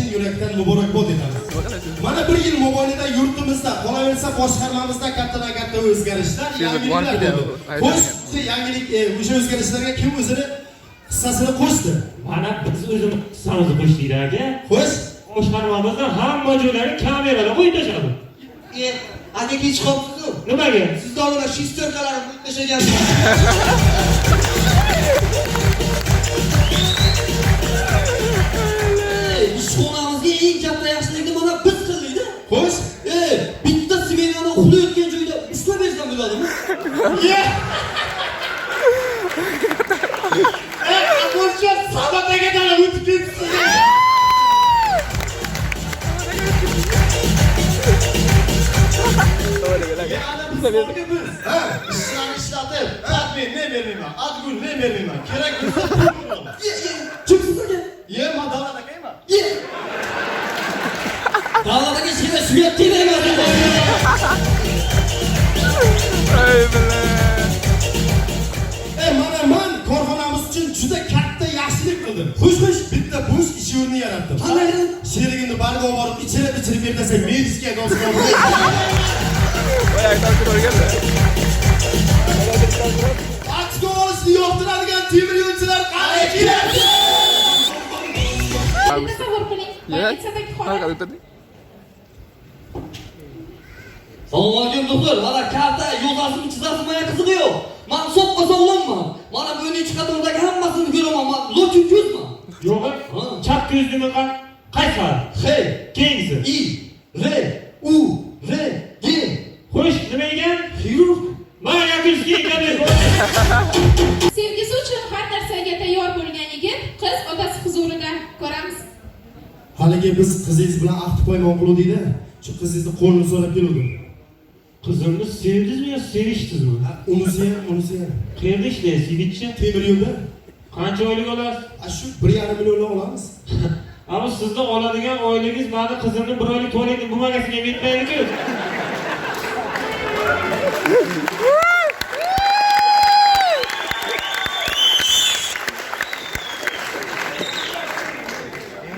chin yurakdan muborakbod etamiz. Mana bir yil mobaynida yurtimizda, qolaversa boshqarmamizda kattadan katta o'zgarishlar, yangiliklar bo'ldi. Xo'sh, o'sha yangilik, o'sha o'zgarishlarga kim o'zini hissasini qo'shdi? Mana biz o'zimiz hissamizni qo'shdik aka. Xo'sh, boshqarmamizda hamma joylarga kameralar qo'yib tashladi. Aka kech qolibsiz-ku. Nimaga? Sizda olimlar shestorkalarni qo'yib tashlagansiz. Ishxonamizga eng katta yaxshilikni mana biz qildik-da. xo'sh, Bitta smenani uxlayotgan joyda ushlab bersam bo'ladimi? Bo'lsa sabotaga talab o'tib ketibsiz. İşlerini işlatib, admin ne vermeyman, adgun ne vermeyman, kerak bo'lsa Kimsiz aka? man davlat akayman. Davlatga seni suyat demayman. Mana men korxonamiz uchun juda katta yaxshilik qildim. Xush, bitta bo'sh ish o'rni yaratdim. Qanday qilib? Sherigimni barga olib borib, ichirib bertasang, medisga do'stlar. Aksko'zni yoqtiradigan temir yo'lchilar qanday keladi? Tasavvur qiling. Politsiyadagi holat. Assalomu alaykum doktor. Mana karta yozasini chizasizmi, qizig'i yo'q. Men soppa sog'lomman. Mana bu 4-qadamdagi hammasini ko'raman. Men lo'kin ko'zman. Yo'q, chap ko'zlimi qaysi? H, Keyingisi. I, R, U, R, G. Xo'sh, nima ekan? Xirurg. Mana gapirishga ekan. Sevgisi uchun har narsaga tayyor bo'lgan yigit qiz otasi huzurida ko'ramiz. Haligi biz qizingiz bilan ahd poymon qiluvdik-da. Shu qizingizni qo'lini so'rab keldim. Qizimni sevdingizmi yo sevishdingizmi? Unisi ham. Qayerda ishlaysiz, yigitcha? Temir yo'lda. Qancha oylik olasiz? Shu 1,5 milliondan olamiz. Ama sizde oladigan oyligingiz bana qizimni bir oylik tuvaletni bu magaziniga yetmaydi-ku.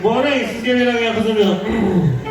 Boring, sizga beradigan qizim yo'q.